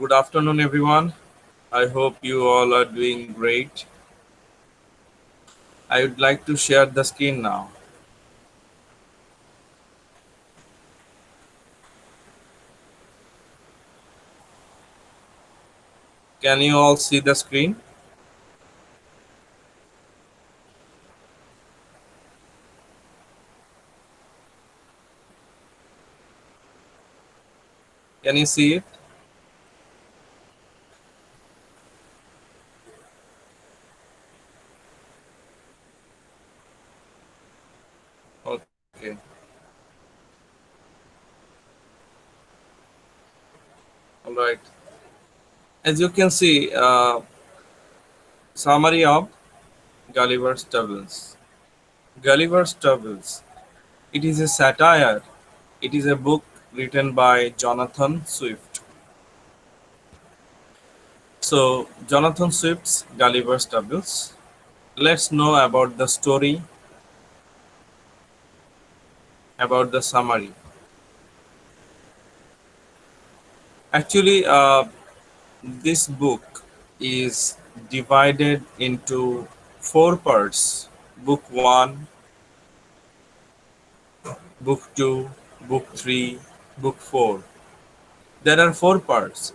Good afternoon, everyone. I hope you all are doing great. I would like to share the screen now. Can you all see the screen? Can you see it? Okay. All right. As you can see, summary of Gulliver's Travels. Gulliver's Travels. It is a satire. It is a book written by Jonathan Swift. So, Jonathan Swift's Gulliver's Travels. Let's know about the story, about the summary. Actually, this book is divided into four parts: book 1, book 2, book 3, book 4. There are four parts,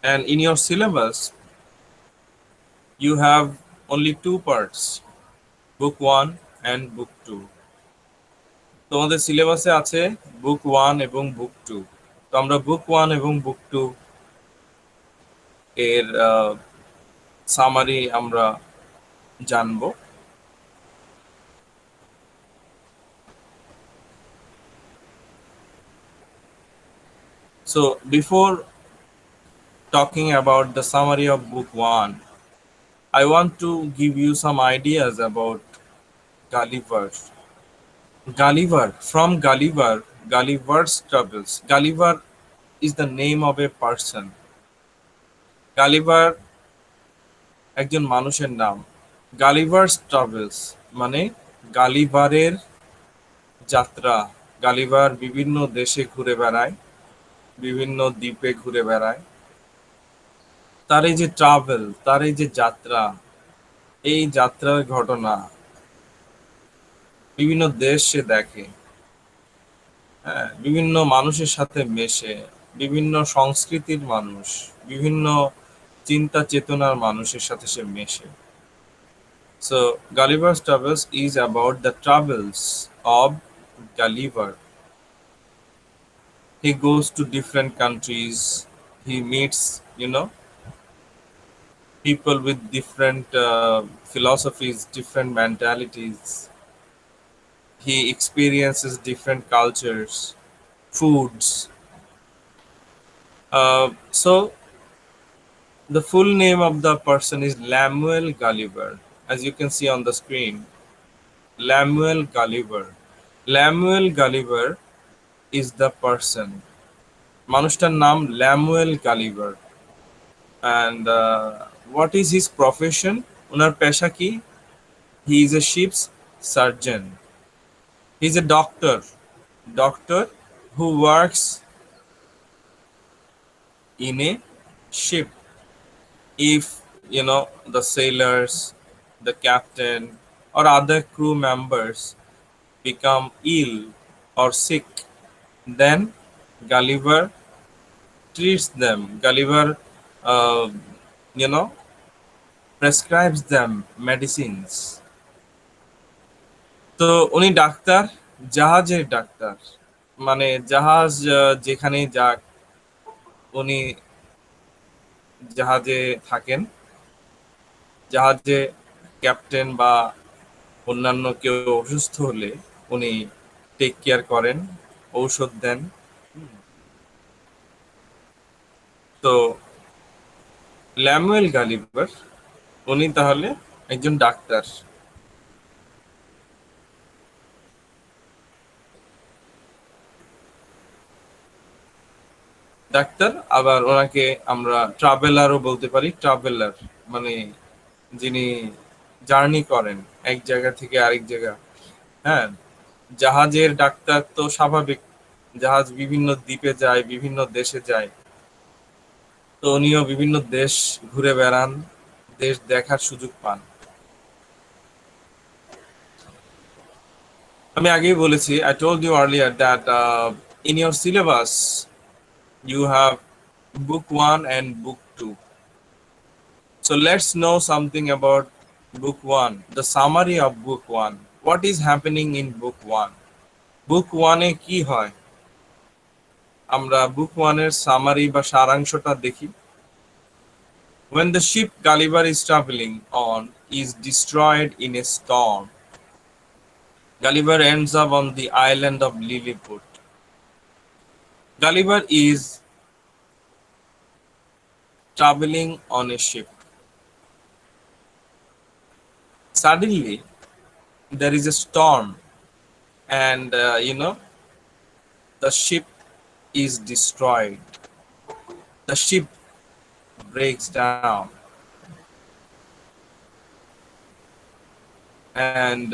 and in your syllabus, you have only two parts, book 1 and book 2. তোমাদের সিলেবাসে আছে বুক 1 এবং বুক 2। তো আমরা বুক 1 এবং বুক 2 এর summary আমরা জানবো। So before talking about the summary of book 1, I want to give you some ideas about Gulliver. Gulliver, from Gulliver, Gulliver's Travels. Gulliver is the name of a person. Gulliver একজন মানুষের নাম। Gulliver's Travels মানে গালিভারের যাত্রা। Gulliver বিভিন্ন দেশে ঘুরে বেড়ায়, বিভিন্ন দ্বীপে ঘুরে বেড়ায়। তার এই যে ট্রাভেল, তার এই যে যাত্রা, এই যাত্রার ঘটনা বিভিন্ন দেশ সে দেখে, হ্যাঁ, বিভিন্ন মানুষের সাথে মেশে, বিভিন্ন সংস্কৃতির মানুষ, বিভিন্ন চিন্তা চেতনার মানুষের সাথে সে মেশে। So Gulliver's Travels is about the travels of Gulliver. He goes to different countries. He meets, people with different philosophies, different mentalities. He experiences different cultures, foods. So the full name of the person is Lemuel Gulliver, as you can see on the screen. Lemuel Gulliver. Lemuel Gulliver is the person. মানুষটার নাম Lemuel Gulliver. And what is his profession? ওনার পেশা কি? He is a ship's surgeon. He is a doctor who works in a ship. If the sailors, the captain, or other crew members become ill or sick, then Gulliver treats them. Gulliver uh, you know prescribes them medicines. তো উনি doctor, জাহাজের doctor. মানে জাহাজ যেখানে যাক, উনি জাহাজে থাকেন। জাহাজে ক্যাপ্টেন বা অন্যান্য কেউ অসুস্থ হলে উনি টেক কেয়ার করেন, ঔষধ দেন। তো ল্যামুয়েল গালিভার উনি তাহলে একজন ডাক্তার। ডাক্তার, আবার ওনাকে আমরা ট্রাভেলারও বলতে পারি। ট্রাভেলার মানে যিনি জার্নি করেন এক জায়গা থেকে আরেক জায়গা। হ্যাঁ, জাহাজের ডাক্তার তো স্বাভাবিক, জাহাজ বিভিন্ন দ্বীপে যায়, বিভিন্ন দেশে যায়। তো উনিও বিভিন্ন দেশ ঘুরে বেড়ান, দেশ দেখার সুযোগ পান। আমি আগেই বলেছি, I told you earlier that in your syllabus you have book 1 and book 2. So let's know something about book 1, the summary of book 1. What is happening in book 1? Book 1 এ কি হয়? আমরা book 1 এর সামারি বা সারাংশটা দেখি। When the ship Gulliver is traveling on is destroyed in a storm, Gulliver ends up on the island of Lilliput. Gulliver is traveling on a ship. Suddenly, there is a storm, and the ship is destroyed. The ship breaks down, and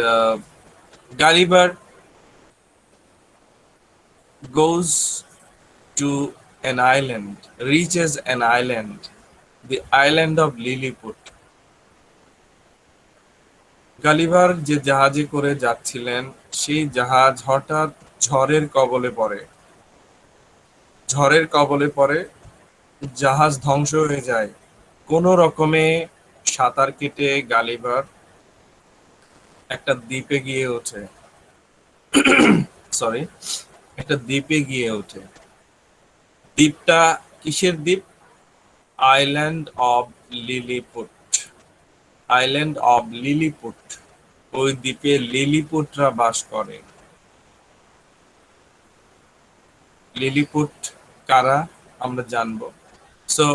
Gulliver goes to an island, reaches an island, the island of Lilliput. Gulliver যে জাহাজে করে যাচ্ছিলেন, সেই জাহাজ হঠাৎ ঝড়ের কবলে পড়ে। ঝড়ের কবলে পড়ে জাহাজ ধ্বংস হয়ে যায়। কোনো রকমে সাঁতার কেটে গালিভার একটা দ্বীপে গিয়ে ওঠে। সরি, একটা দ্বীপে গিয়ে ওঠে। দ্বীপটা কিসের দ্বীপ? Island of lilliput. Island of lilliput. ওই দ্বীপে লিলিপুটরা বাস করে। লিলিপুট কারা আমরা জানবো। So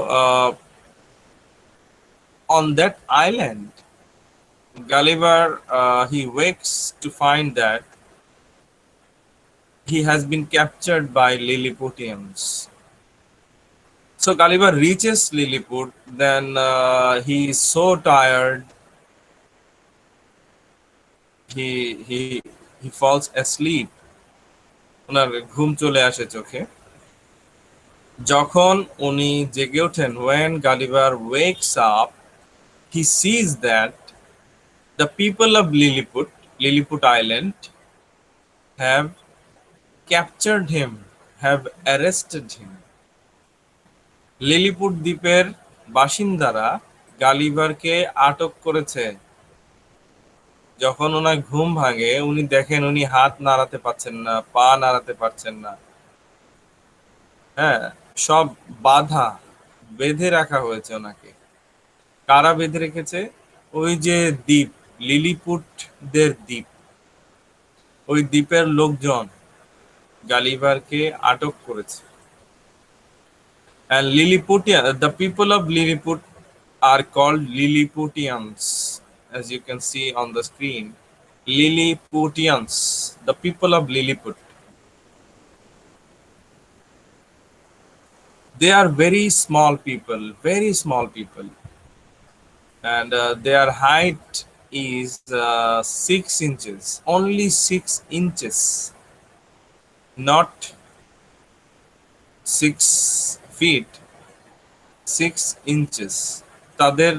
on that island, Gulliver he wakes to find that he has been captured by Lilliputians. So Gulliver reaches Lilliput, then he is so tired, he he falls asleep. ওনার ঘুম চলে আসে চোখে। যখন উনি জেগে ওঠেন, when Gulliver wakes up, he sees that the people of Lilliput Island, have captured him, have arrested him. Lilliput দ্বীপের বাসিন্দারা গালিভারকে আটক করেছে। যখন ওনার ঘুম ভাঙে, উনি দেখেন উনি হাত নাড়াতে পারছেন না, পা নাড়াতে পারছেন না। হ্যাঁ, সব বাধা, বেঁধে রাখা হয়েছে ওনাকে। কারা বেঁধে রেখেছে? ওই যে দ্বীপ, লিলিপুটদের দ্বীপ, ওই দ্বীপের লোকজন গালিভারকে আটক করেছে। And Lilliputian, the people of Lilliput are called Lilliputians, as you can see on the screen. Lilliputians, the people of Lilliput. They are very small people, and their height is 6 inches, only 6 inches, not 6 feet, 6 inches. তাদের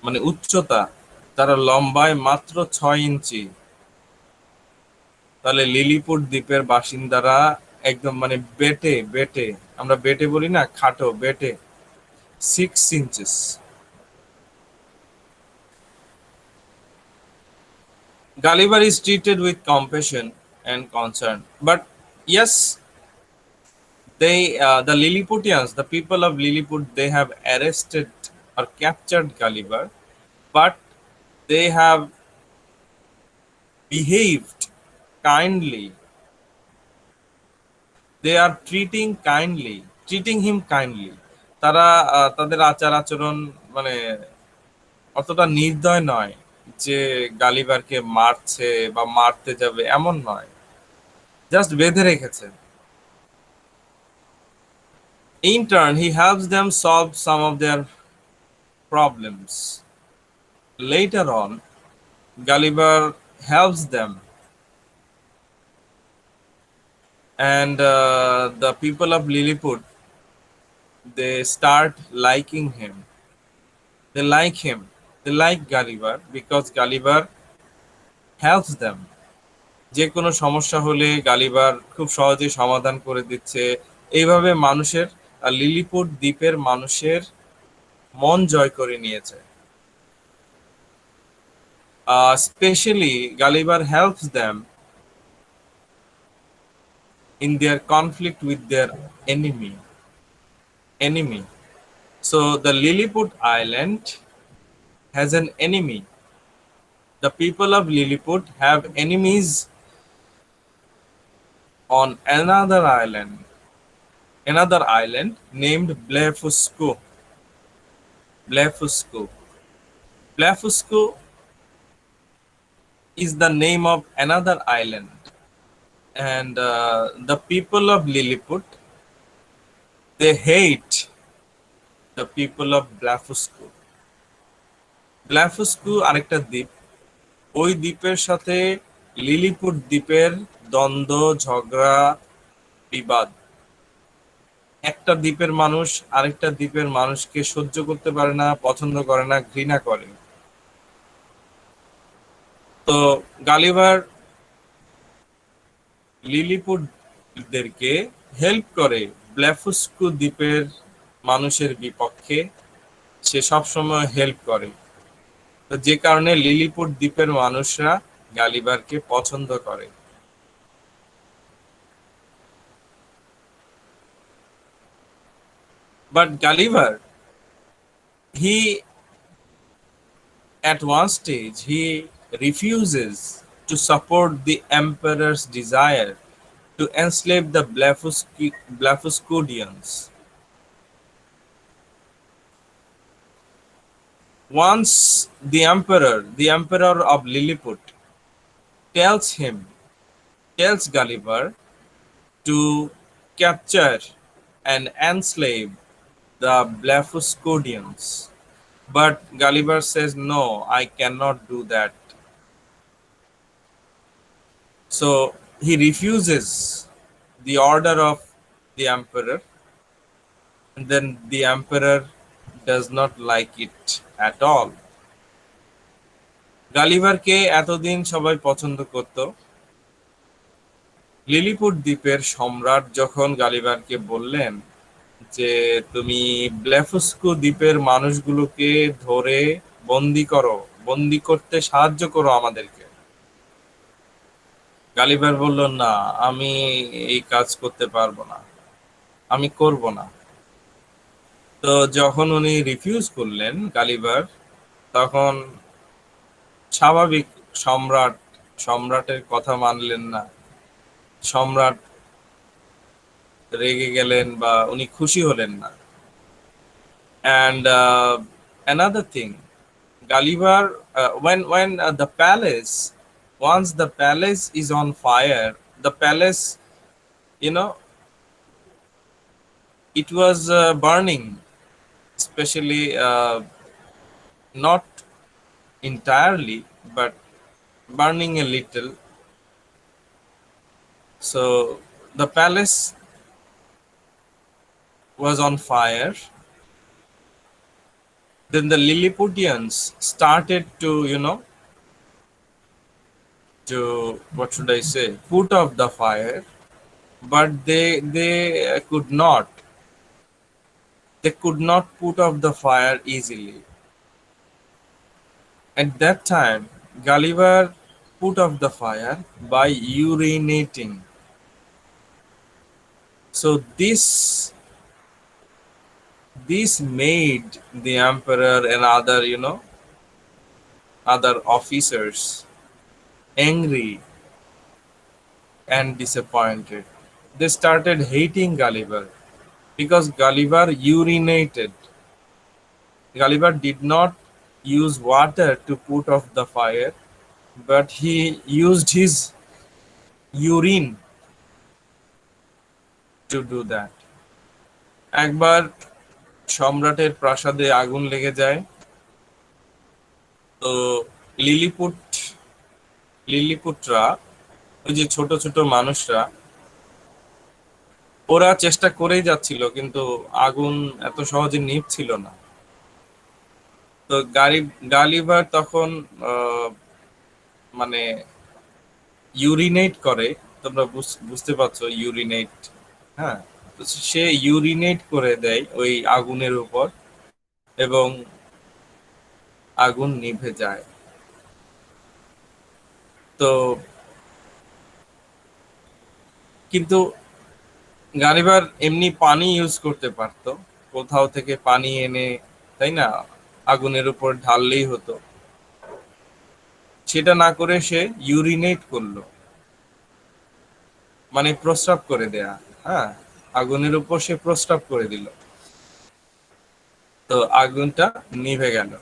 মানে উচ্চতা, তারা লম্বায় মাত্র 6 ইঞ্চি। তাহলে lilliput দ্বীপের বাসিন্দারা একদম মানে বেটে বেটে, আমরা বেটে বলি না, খাটো বেটে, 6 inches. Gulliver is treated with compassion and concern, but yes, the Lilliputians, the people of Lilliput, they have arrested or captured Gulliver, but they have behaved kindly. They are treating him kindly. তারা তাদের আচার আচরণ মানে অতটা নির্দয় নয় যে গালিভারকে মারছে বা মারতে যাবে, এমন নয়, জাস্ট বেঁধে রেখেছে। In turn, he helps them solve some of their problems. Later on, Gulliver helps them and the people of Lilliput, they start liking him. They like him. They like Gulliver because Gulliver helps them. যে কোনো সমস্যা হলে গালিবার খুব সহজেই সমাধান করে দিচ্ছে। এইভাবে মানুষের লিলিপুট দ্বীপের মানুষের মন জয় করে নিয়েছে। Especially, Gulliver helps them in their conflict with their enemy. Enemy. So the Lilliput Island has an enemy. The people of Lilliput have enemies on another island named Blefuscu. Blefuscu. Blefuscu is the name of another island, and the people of Lilliput, they hate the people of Blefuscu. ব্লাফস্কু আরেকটা দ্বীপ। ওই দ্বীপের সাথে lilliput দ্বীপের দ্বন্দ্ব, ঝগড়া, বিবাদ। একটা দ্বীপের মানুষ আরেকটা দ্বীপের মানুষকে সহ্য করতে পারে না, পছন্দ করে না, ঘৃণা করে। তো গালিভার লিলিপুটদেরকে হেল্প করে ব্লাফস্কু দ্বীপের মানুষের বিপক্ষে। সে সবসময় হেল্প করে। তো যে কারণে লিলিপুট দ্বীপের মানুষরা গালিভারকে পছন্দ করে। But Gulliver, he at one stage he refuses to support the emperor's desire to enslave the Blefuscudians. Once the emperor of Lilliput, tells Gulliver to capture and enslave the Blefuscudians. But Gulliver says, no, I cannot do that. So he refuses the order of the emperor, and then the emperor does not like it at all. গালিভারকে এতদিন সবাই পছন্দ করত। Lilliput দ্বীপের সম্রাট যখন গালিভারকে বললেন যে তুমি ব্লেফুস্কু দ্বীপের মানুষগুলোকে ধরে বন্দি করতে সাহায্য করো আমাদেরকে, গালিভার বলল না, আমি এই কাজ করতে পারবো না, আমি করব না। তো যখন উনি রিফিউজ করলেন গালিভার, তখন স্বাভাবিক সম্রাটের কথা মানলেন না। সম্রাট রেগে গেলেন বা উনি খুশি হলেন না। And another thing, Gulliver, when the palace, once the palace is on fire, the palace, you know, it was burning, especially not entirely, but burning a little. So the palace was on fire. Then the Lilliputians started to, what should I say, put off the fire, but they could not put off the fire easily. At that time, Gulliver put off the fire by urinating. So this made the emperor and other officers angry and disappointed. They started hating Gulliver because Gulliver urinated. Gulliver did not use water to put off the fire, but he used his urine to do that. একবার সম্রাটের প্রাসাদে আগুন লেগে যায়। তো লিলিপুটরা, ওই যে ছোট ছোট মানুষরা, ওরা চেষ্টা করেই যাচ্ছিল, কিন্তু আগুন এত সহজে নিভছিল না। তো গালিভার তখন আহ, মানে ইউরিনেট করে। তোমরা বুঝতে পারছো ইউরিনেট? হ্যাঁ। তো সে ইউরিনেট করে দেয় ওই আগুনের উপর, এবং আগুন নিভে যায়। তো কিন্তু গালিভার এমনি পানি ইউজ করতে পারতো, কোথাও থেকে পানি এনে, তাই না, আগুনের উপর ঢাললেই হতো। সেটা না করে সে ইউরিনেট করলো, মানে প্রস্রাব করে দেয়া। হ্যাঁ, আগুনের উপর সে প্রস্রাব করে দিল, তো আগুনটা নিভে গেল।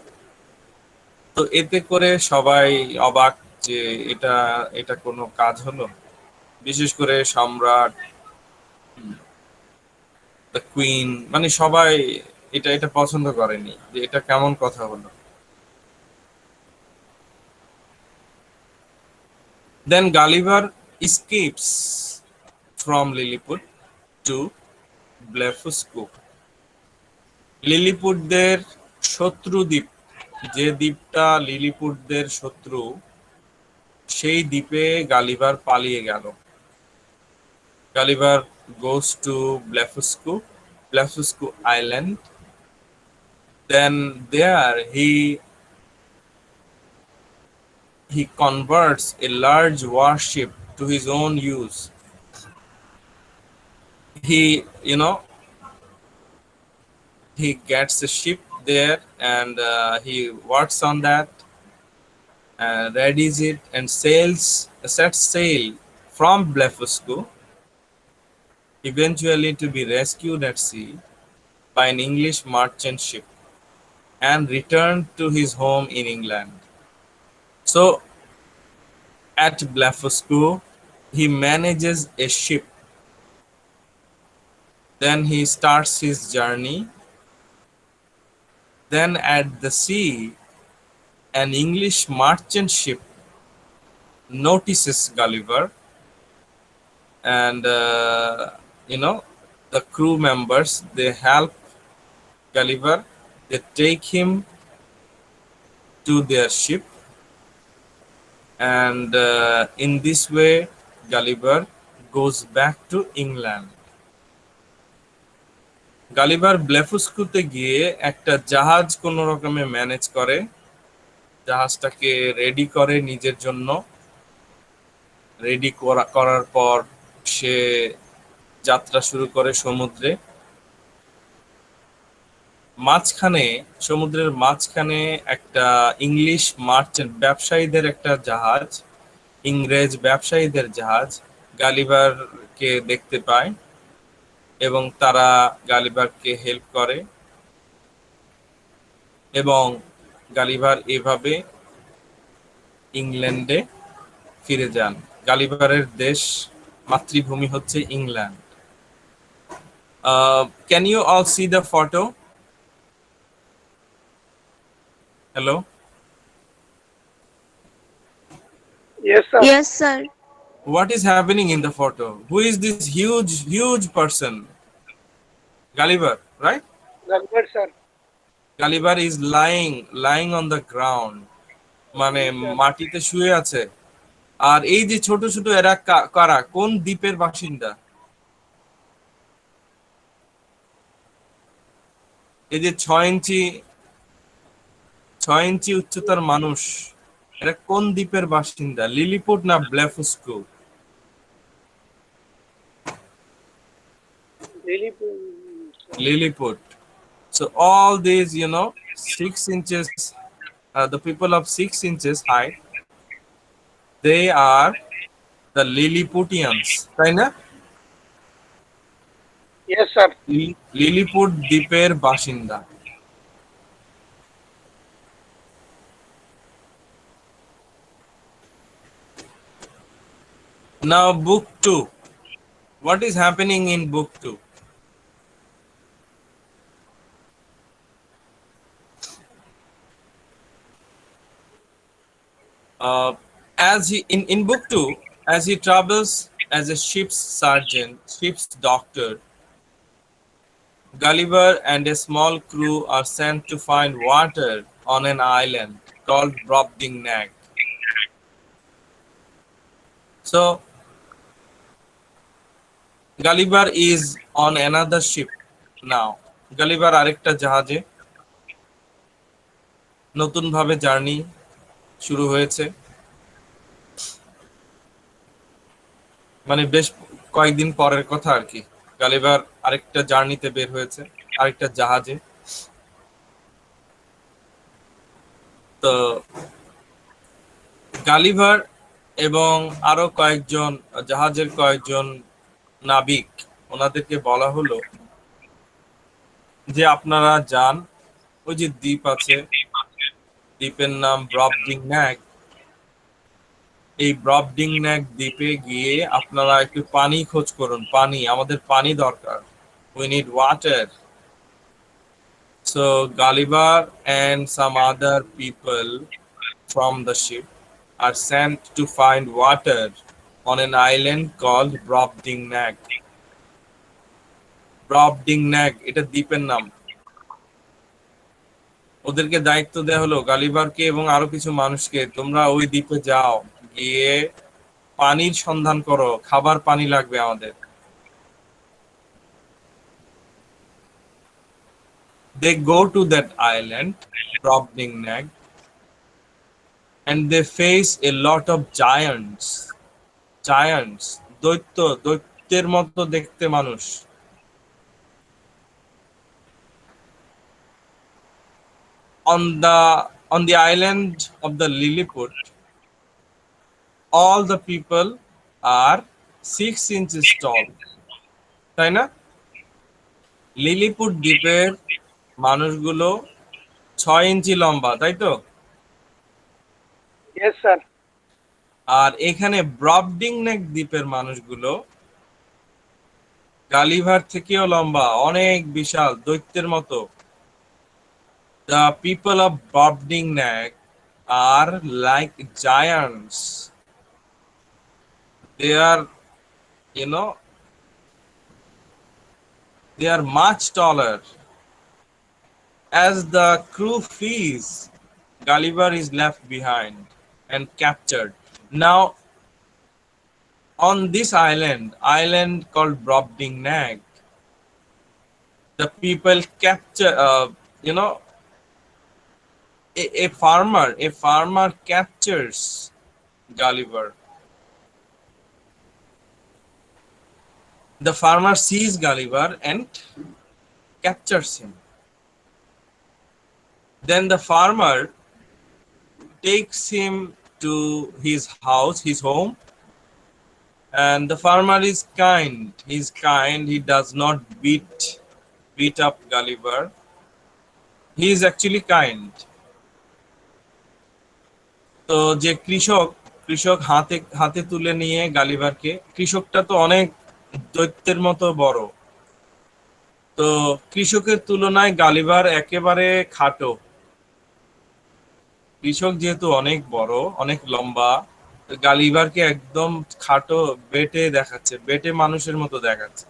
তো এতে করে সবাই অবাক যে এটা এটা কোনো কাজ হলো। বিশেষ করে সম্রাট, দ্য কুইন, মানে সবাই এটা এটা পছন্দ করেনি, যে এটা কেমন কথা হলো। Then Gulliver escapes from Lilliput to Blefuscu. লিলিপুটদের শত্রু দ্বীপ, যে দ্বীপটা লিলিপুটদের শত্রু, সেই দ্বীপে গালিভার পালিয়ে গেল। Gulliver goes to Blefuscu Island. Then there he converts a large warship to his own use. He, he gets a ship there, and he works on that, readies it, and sets sail from Blefuscu, eventually to be rescued at sea by an English merchant ship and returned to his home in England. So at Blefuscu, he manages a ship. Then he starts his journey. Then at the sea, an English merchant ship notices Gulliver, and you know the crew members, they help Gulliver. They take him to their ship, and in this way, Gulliver goes back to England. Gulliver ব্লেফুস্কুতে গিয়ে একটা জাহাজ কোনো রকমে manage করে, জাহাজটাকে ready করে নিজের জন্য। রেডি করার পর সে যাত্রা শুরু করে সমুদ্রে। মাঝখানে, সমুদ্রের মাঝখানে একটা ইংলিশ মার্চেন্ট ব্যবসায়ীদের একটা জাহাজ, ইংরেজ ব্যবসায়ীদের জাহাজ গালিভারকে দেখতে পায়, এবং তারা গালিভারকে হেল্প করে, এবং গালিভার এভাবে ইংল্যান্ডে ফিরে যান। গালিভারের দেশ, মাতৃভূমি হচ্ছে England. Can you all see the photo? Hello? Yes, sir. Yes, sir. What is happening in the photo? Who is this huge person? Gulliver, right? Raghuvar, sir. Gulliver is lying on the ground, মানে Yes, sir. মাটিতে শুয়ে আছে। আর এই যে ছোট ছোট এরা কারা, কোন দ্বীপের বাসিন্দা? এই যে 6 ইঞ্চি উচ্চতার মানুষ, এরা কোন দ্বীপের বাসিন্দা? লিলিপুট না Blefuscu? Really, Lilliput. So all these, 6 inches, the people of 6 inches height, they are the Lilliputians, তাই না? yes, sir. লিলিপুট দ্বীপের বাসিন্দা। Now book 2. What is happening in book 2? As he in book 2, as he travels as a ship's sergeant, ship's doctor, Gulliver and a small crew are sent to find water on an island called Brobdingnag. So Gulliver is on another ship now. Gulliver আরেকটা জাহাজে নতুন ভাবে journey শুরু হয়েছে, মানে বেশ কয়েকদিন পরের কথা আর কি। গালিভার আরেকটা জার্নিতে বের হয়েছে, আরেকটা জাহাজে। তো গালিভার এবং আরো কয়েকজন জাহাজের কয়েকজন নাবিক, ওনাদেরকে বলা হলো যে আপনারা যান, ওই যে দ্বীপ আছে, দ্বীপের নাম ব্রবডিংন্যাগ, এই ব্রবডিংন্যাগ দ্বীপে গিয়ে আপনারা একটু পানি খোঁজ করুন। পানি, আমাদের পানি দরকার, we need water. So Gulliver and some other people from the ship are sent to find water on an island called Brobdingnag. Brobdingnag এটা দ্বীপের নাম। ওদেরকে দায়িত্ব দেওয়া হলো গালিভারকে এবং আরো কিছু মানুষকে, তোমরা ওই দ্বীপে যাও, গিয়ে পানির সন্ধান করো, খাবার পানি লাগবে আমাদের। They go to that island, Brobdingnag, and they face a lot of giants. Giants, দৈত্য, দৈত্যের মতো দেখতে মানুষ। On the island of the Lilliput, all the people are 6 inches tall. তাই না? লিলিপুট দ্বীপের মানুষগুলো 6 ইঞ্চি লম্বা, তাই তো? Yes, sir. আর এখানে ব্রবডিংনেক দ্বীপের মানুষগুলো গালিভার থেকেও লম্বা, অনেক বিশাল, দৈত্যের মতো। The people of Brobdingnag are like giants. They are, you know, they are much taller. As the crew flees, Gulliver is left behind and captured. Now, on this island called Brobdingnag, the people capture, you know, a farmer captures Gulliver. The farmer sees Gulliver and captures him. Then the farmer takes him to his house, his home, and the farmer is kind. He's kind. He does not beat up Gulliver. He is actually kind. তো যে কৃষক হাতে তুলে নিয়ে গালিভারকে, কৃষকটা তো অনেক দৈত্যের মতো বড়, তো কৃষকের তুলনায় গালিভার একেবারে খাটো। কৃষক যেহেতু অনেক বড়, অনেক লম্বা, গালিভারকে একদম খাটো, বেটে দেখাচ্ছে, বেটে মানুষের মতো দেখাচ্ছে।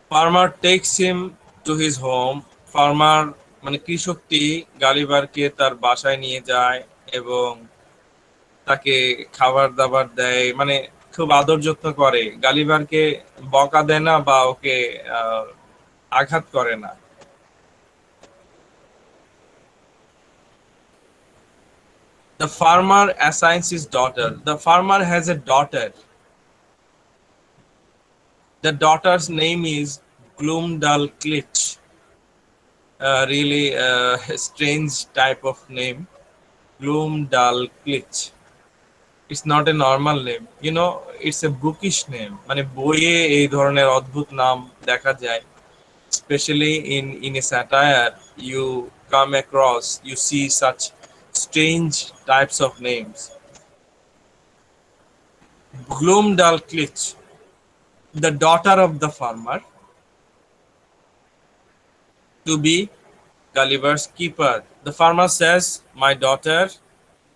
Farmer tax him to his home. Farmer মানে কৃষকটি গালিভারকে তার বাসায় নিয়ে যায় এবং তাকে খাবার দাবার দেয়, মানে খুব আদর যত্ন করে। গালিভারকে বকা দেয় না বা ওকে আঘাত করে না। The farmer assigns his daughter. The farmer has a daughter. The daughter's name is Gloomdalclitch. Really strange type of name, Gloomdalclitch. It's not a normal name, you know, it's a bookish name. মানে বইয়ে এই ধরনের অদ্ভুত নাম দেখা যায়, especially in a satire. You come across, you see such strange types of names. Gloomdalclitch, the daughter of the farmer, to be Gulliver's keeper. The farmer says, "My daughter,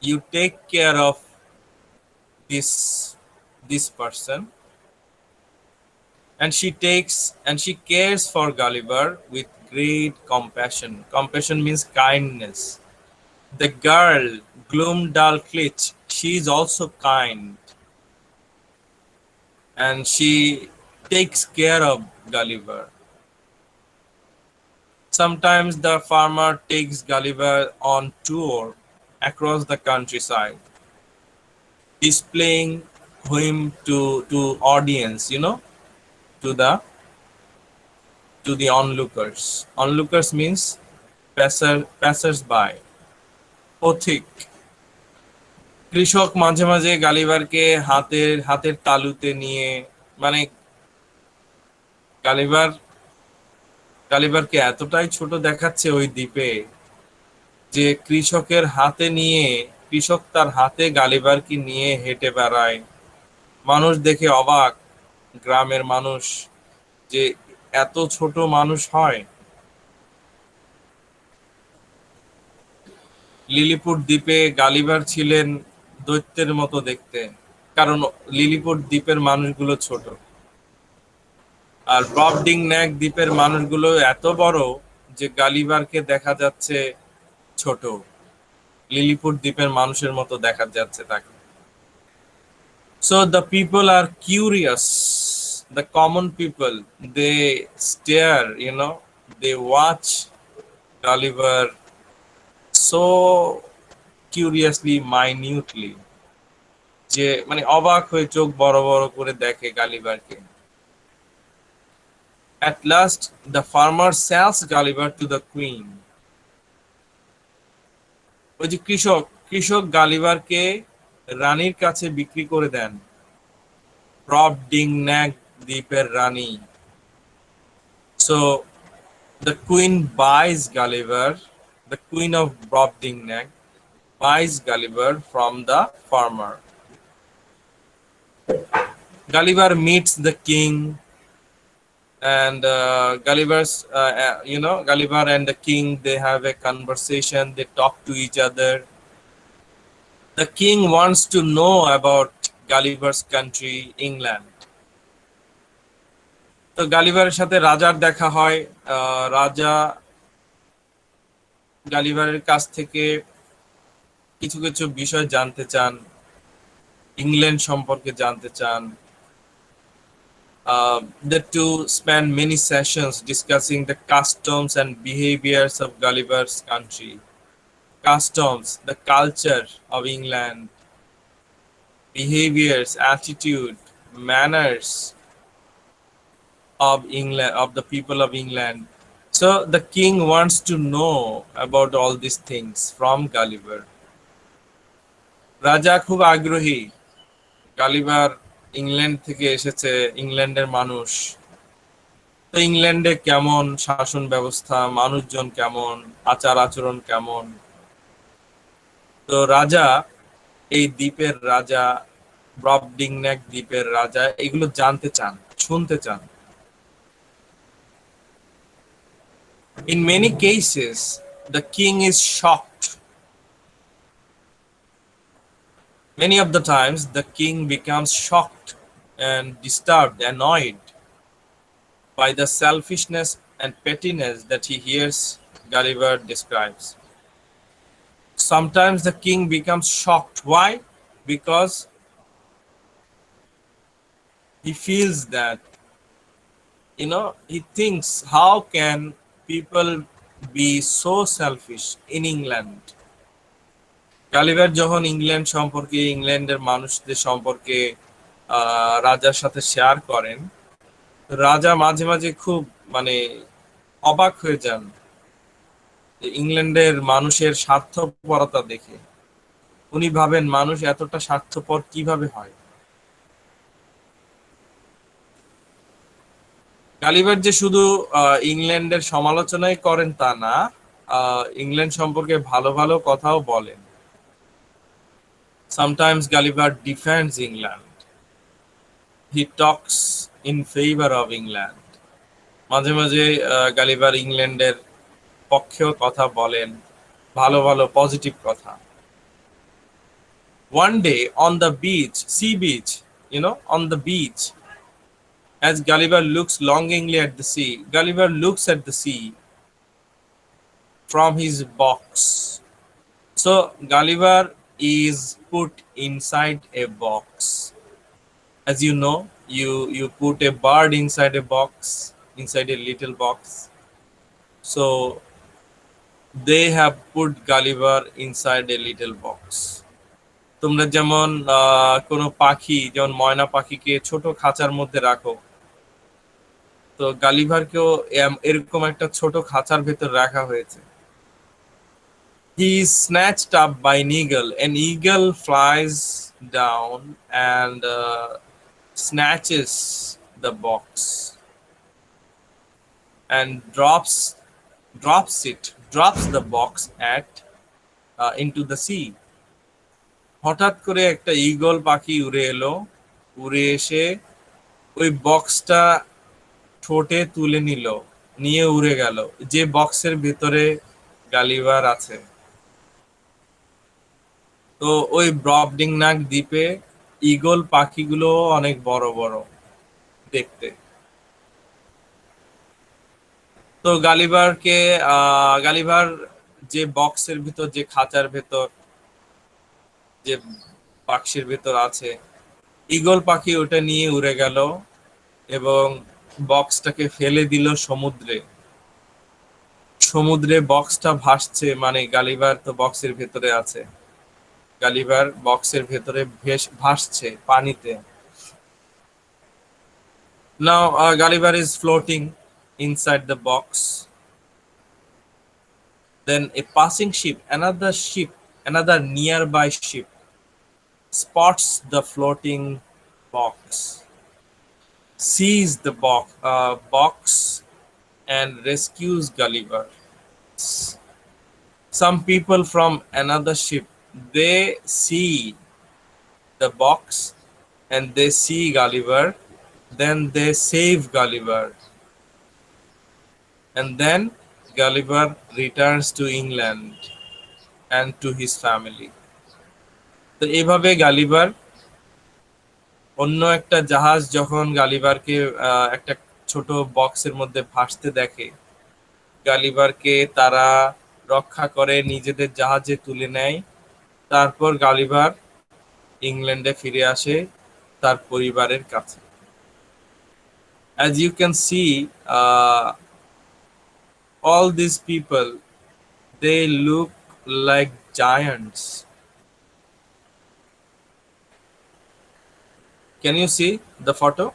you take care of this this person, and she cares for Gulliver with great compassion. Compassion means kindness. The girl, Gloomdalclitch, she is also kind, and she takes care of Gulliver. Sometimes the farmer takes Gulliver on tour across the countryside, displaying him to audience, to the onlookers. Onlookers means passers-by. পথিক। কৃষক মাঝে মাঝে গালিভারকে হাতের হাতের তালুতে নিয়ে, মানে Gulliver গালিভারকে এতটাই ছোট দেখাচ্ছে ওই দ্বীপে, যে কৃষক তার হাতে গালিভারকে নিয়ে হেঁটে বেড়ায়। মানুষ দেখে অবাক, গ্রামের মানুষ, যে এত ছোট মানুষ হয়। লিলিপুট দ্বীপে গালিভার ছিলেন দৈত্যের মতো দেখতে, কারণ লিলিপুট দ্বীপের মানুষগুলো ছোট, আর ব্রবডিং-ন্যাক দ্বীপের মানুষগুলো এত বড় যে গালিভারকে দেখা যাচ্ছে ছোট, লিলিপুট দ্বীপের মানুষের মতো দেখা যাচ্ছে তাকে। So the people are curious, the common people, they stare, they watch Gulliver so curiously, minutely, যে মানে অবাক হয়ে চোখ বড় বড় করে দেখে গালিভারকে। At last the farmer sells Gulliver to the queen. ওই যে কৃষক গালিভারকে রানীর কাছে বিক্রি করে দেন, ব্রবডিং-ন্যাক দ্বীপের রানী। So the queen buys Gulliver, the queen of Brobdingnag buys Gulliver from the farmer. Gulliver meets the king, and Gulliver and the king, they have a conversation, they talk to each other. The king wants to know about Gulliver's country, England. তো গালিভারের সাথে রাজার দেখা হয়। রাজা গালিভারের কাছ থেকে কিছু কিছু বিষয় জানতে চান, ইংল্যান্ড সম্পর্কে জানতে চান। The two spend many sessions discussing the customs and behaviors of Gulliver's country. Customs, the culture of England, behaviors, attitude, manners of England, of the people of England. So the king wants to know about all these things from Gulliver. রাজা খুব আগ্রহী, Gulliver England থেকে এসেছে, ইংল্যান্ডের মানুষ, তো ইংল্যান্ডে কেমন শাসন ব্যবস্থা, মানুষজন কেমন, আচার আচরণ কেমন। তো রাজা, এই দ্বীপের রাজা, ব্রবডিং-ন্যাক দ্বীপের রাজা, এগুলো জানতে চান, শুনতে চান। In many cases, the king is shocked. Many of the times, the king becomes shocked and disturbed, annoyed by the selfishness and pettiness that he hears Gulliver describes. Sometimes the king becomes shocked. Why? Because he feels that, he thinks, how can people be so selfish in England? Gulliver যখন England সম্পর্কে, ইংল্যান্ডের মানুষদের সম্পর্কে রাজার সাথে share করেন, রাজা মাঝে মাঝে খুব অবাক হয়ে যান ইংল্যান্ডের মানুষের স্বার্থপরতা দেখে। উনি ভাবেন, মানুষ এতটা স্বার্থপর কিভাবে হয়। গালিভার যে শুধু ইংল্যান্ডের সমালোচনাই করেন তা না, ইংল্যান্ড সম্পর্কে ভালো ভালো কথাও বলেন। Sometimes Gulliver defends England. He talks in favor of England. মাঝে মাঝে গালিভার ইংল্যান্ডের পক্ষেও কথা বলেন, ভালো ভালো পজিটিভ কথা। One day on the sea beach, on the beach. As Gulliver looks longingly at the sea, Gulliver looks at the sea from his box. So Gulliver is put inside a box. As you know, you put a bird inside a box, inside a little box. So they have put Gulliver inside a little box. তোমরা যেমন কোনো পাখি যেমন ময়না পাখিকে ছোট খাঁচার মধ্যে রাখো, তো গালিভারকেও এরকম একটা ছোট খাঁচার ভেতর রাখা হয়েছে। He is snatched up by an eagle. An eagle flies down and snatches the box and drops the box at into the sea. হঠাৎ করে একটা ঈগল পাখি উড়ে এলো, উড়ে এসে ওই বক্সটা ঠোঁটে তুলে নিল, নিয়ে উড়ে গেল যে বক্সের ভিতরে গালিভার আছে। তো ওই ব্রবডিংনাক দ্বীপে ঈগল পাখিগুলো অনেক বড় বড় দেখতে। তো গালিভার যে বক্সের ভিতর, যে খাঁচার ভেতর, যে বাক্সের ভেতর আছে, ঈগল পাখি ওটা নিয়ে উড়ে গেল এবং বক্সটাকে ফেলে দিল সমুদ্রে। সমুদ্রে বক্সটা ভাসছে, মানে গালিভার তো বক্সের ভেতরে আছে, গালিভার বক্সের ভেতরে ভাসছে পানিতে। Now Gulliver is floating inside the box. Then a passing ship, another nearby ship spots the floating box, sees the box and rescues Gulliver. Some people from another ship, they see the box and they see Gulliver, then they save Gulliver, and then Gulliver returns to England and to his family. তো এইভাবে Gulliver, অন্য একটা জাহাজ যখন গালিভারকে একটা ছোট বক্সের মধ্যে ভাসতে দেখে, গালিভারকে তারা রক্ষা করে নিজেদের জাহাজে তুলে নেয়। তারপর গালিভার ইংল্যান্ডে ফিরে আসে তার পরিবারের কাছে। As you can see, all these people, they look like giants. Can you see the photo?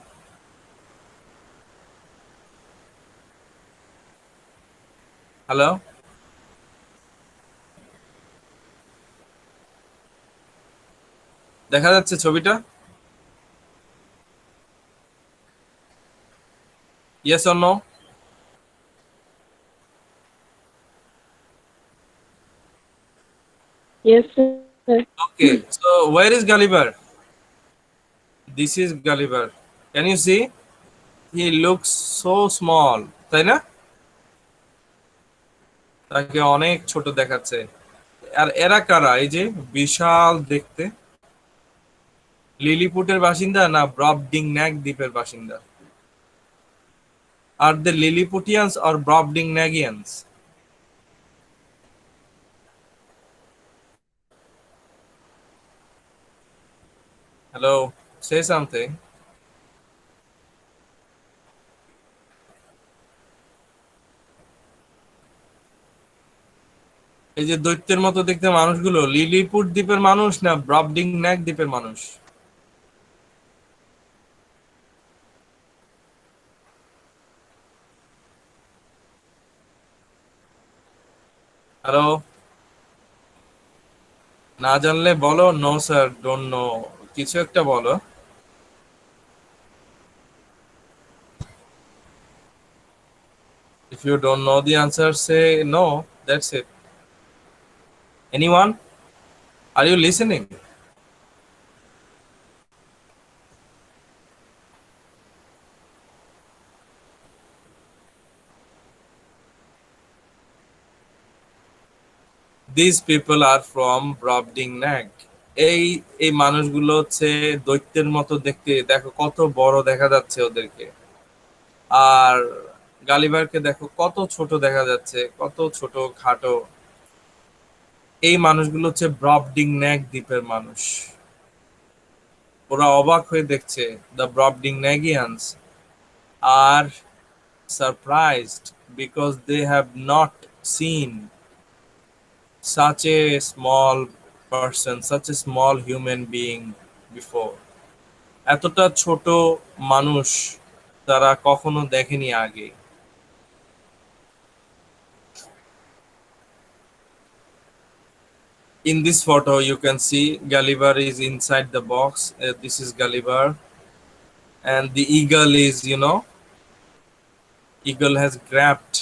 Hello? দেখা যাচ্ছে ছবিটা? Yes or no? Yes, sir. Okay, so where is Gulliver? This is Gulliver. Can you see? He looks so small, তাই না? তাকে অনেক ছোট দেখাচ্ছে। আর এরা কারা? এই যে বিশাল দেখতে, লিলিপুটের বাসিন্দা না ব্রবডিংন্যাক দ্বীপের বাসিন্দা? Are they Lilliputians or Brobdingnagians? Hello, say something. এই যে দৈত্যের মতো দেখতে মানুষগুলো লিলিপুট দ্বীপের মানুষ না ব্রবডিংন্যাক দ্বীপের মানুষ? হ্যালো, না জানলে বলো, নো স্যার, ডোন্ট নো, কিছু একটা বলো। If you don't know the answer, say no. That's it. Anyone? Are you listening? These people are from Brobdingnag. এই এই মানুষগুলো হচ্ছে দৈত্যের মতো দেখতে, দেখো কত বড় দেখা যাচ্ছে ওদেরকে। আর গালিভারকে দেখো কত ছোট দেখা যাচ্ছে, কত ছোট খাটো। এই মানুষগুলো হচ্ছে ব্রবডিং-ন্যাক দ্বীপের মানুষ। ওরা অবাক হয়ে দেখছে, দ্য ব্রবডিং-ন্যাগিয়ানস আর surprised because they have not seen such a small person, such a small human being before. এতটা ছোট মানুষ তারা কখনো দেখেনি আগে। In this photo, you can see Gulliver is inside the box. This is Gulliver, and the eagle is, eagle has grabbed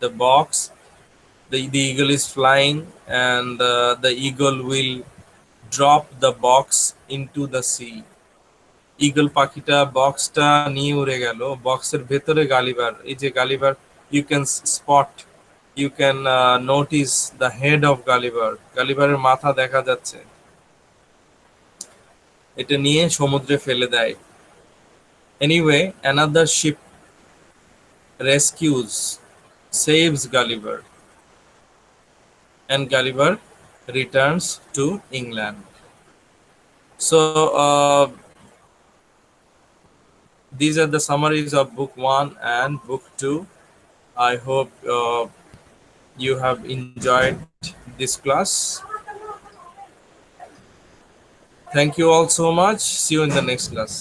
the box. The eagle is flying, and the eagle will drop the box into the sea. Eagle পাখিটা বক্সটা নিয়ে উড়ে গেল, বক্সের ভেতরে Gulliver, এই যে Gulliver, you can spot, you can notice the head of Gulliver, গালিভারের মাথা দেখা যাচ্ছে। এটা নিয়ে সমুদ্রে ফেলে দেয়। Anyway, another ship rescues, saves Gulliver, and Gulliver returns to England. So these are the summaries of book 1 and book 2. I hope you have enjoyed this class. Thank you all so much. See you in the next class.